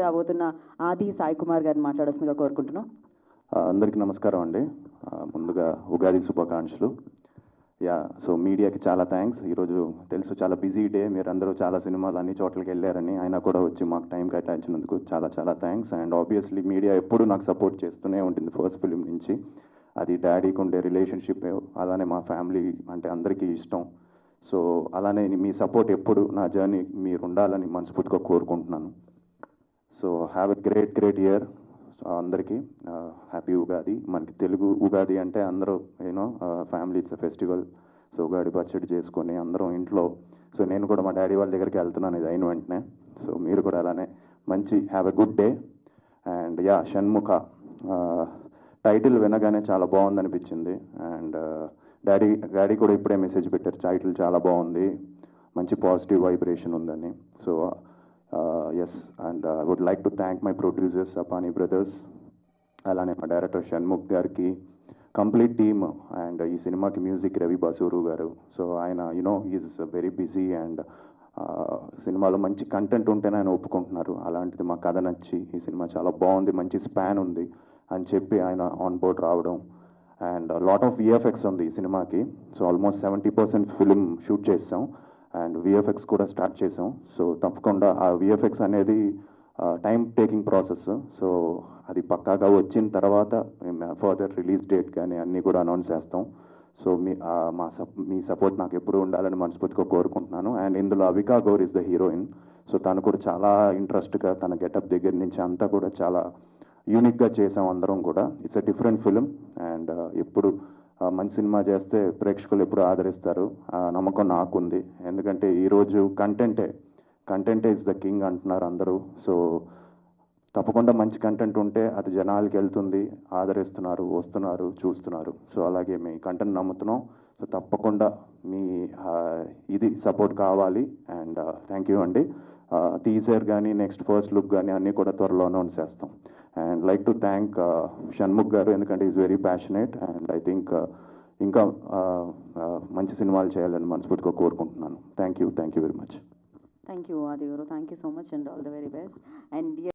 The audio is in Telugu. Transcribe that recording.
రాబోతున్న ఆది సాయి కుమార్ గారిని మాట్లాడాల్సిందిగా కోరుకుంటున్నాం. అందరికీ నమస్కారం అండి. ముందుగా ఉగాది శుభాకాంక్షలు. సో మీడియాకి చాలా థ్యాంక్స్. ఈరోజు తెలుసు చాలా బిజీ డే, మీరందరూ చాలా సినిమాలు అన్ని చోట్లకి వెళ్ళారని, అయినా కూడా వచ్చి మాకు టైం కేటాయించినందుకు చాలా చాలా థ్యాంక్స్. అండ్ ఆబ్వియస్లీ మీడియా ఎప్పుడు నాకు సపోర్ట్ చేస్తూనే ఉంటుంది ఫస్ట్ ఫిలిం నుంచి. అది డాడీకి ఉండే రిలేషన్షిప్, అలానే మా ఫ్యామిలీ అంటే అందరికీ ఇష్టం. సో అలానే మీ సపోర్ట్ ఎప్పుడు నా జర్నీ మీరు ఉండాలని మనస్ఫూర్తిగా కోరుకుంటున్నాను. So have a great year అందరికీ. హ్యాపీ ఉగాది. మనకి తెలుగు ఉగాది అంటే అందరూ family it's a festival. So Ugadi పచ్చడి చేసుకొని అందరం ఇంట్లో. సో నేను కూడా మా డాడీ వాళ్ళ దగ్గరికి వెళ్తున్నాను ఇది అయిన వెంటనే. సో మీరు కూడా అలానే మంచి have a good day. And Shanmukha title వినగానే చాలా బాగుంది అనిపించింది. అండ్ డాడీ కూడా ఇప్పుడే మెసేజ్ పెట్టారు, టైటిల్ చాలా బాగుంది, మంచి పాజిటివ్ వైబ్రేషన్ ఉందని. So yes, and I would like to thank my producers Apani brothers, అలానే మా డైరెక్టర్ షణ్ముఖ్ గారికి, కంప్లీట్ టీమ్. అండ్ ఈ సినిమాకి మ్యూజిక్ రవి బాసూరు గారు. సో ఆయన ఈజ్ వెరీ బిజీ అండ్ సినిమాలో మంచి కంటెంట్ ఉంటేనే ఆయన ఒప్పుకుంటున్నారు. అలాంటిది మా కథ నచ్చి ఈ సినిమా చాలా బాగుంది, మంచి స్పాన్ ఉంది అని చెప్పి ఆయన ఆన్ బోర్డ్ రావడం. అండ్ లాట్ ఆఫ్ విఎఫ్ఎక్స్ ఉంది ఈ సినిమాకి. సో ఆల్మోస్ట్ 70% ఫిలిం షూట్ చేసాం అండ్ విఎఫ్ఎక్స్ కూడా స్టార్ట్ చేసాం. సో తప్పకుండా ఆ విఎఫ్ఎక్స్ అనేది టైం టేకింగ్ ప్రాసెస్. సో అది పక్కాగా వచ్చిన తర్వాత ఫర్దర్ రిలీజ్ డేట్ కానీ అన్నీ కూడా అనౌన్స్ చేస్తాం. సో మీ సపోర్ట్ నాకు ఎప్పుడు ఉండాలని మనస్ఫూర్తిగా కోరుకుంటున్నాను. అండ్ ఇందులో Avika Gaur is the heroine. So తను కూడా చాలా ఇంట్రెస్ట్గా తన గెటప్ దగ్గర నుంచి అంతా కూడా చాలా యూనిక్గా చేసాం అందరం కూడా. It's a different film. And ఎప్పుడు మంచి సినిమా చేస్తే ప్రేక్షకులు ఎప్పుడు ఆదరిస్తారు, ఆ నమ్మకం నాకుంది. ఎందుకంటే ఈరోజు కంటెంటే ఇస్ ద కింగ్ అంటున్నారు అందరూ. సో తప్పకుండా మంచి కంటెంట్ ఉంటే అది జనాలకి వెళ్తుంది, ఆదరిస్తున్నారు, వస్తున్నారు, చూస్తున్నారు. సో అలాగే మీ కంటెంట్ నమ్ముతున్నాం. సో తప్పకుండా మీ ఇది సపోర్ట్ కావాలి. అండ్ థ్యాంక్ యూ అండి. టీజర్ కానీ నెక్స్ట్ ఫస్ట్ లుక్ కానీ అన్నీ కూడా త్వరలో అనౌన్స్ చేస్తాం. And like to thank Shanmukh గారు, ఎందుకంటే is very passionate. And I think ఇంకా మంచి సినిమాలు చేయాలని మనస్ఫూర్తిగా కోరుకుంటున్నాను. Thank you very much. Thank you ఆది గారు, thank you so much and all the very best. And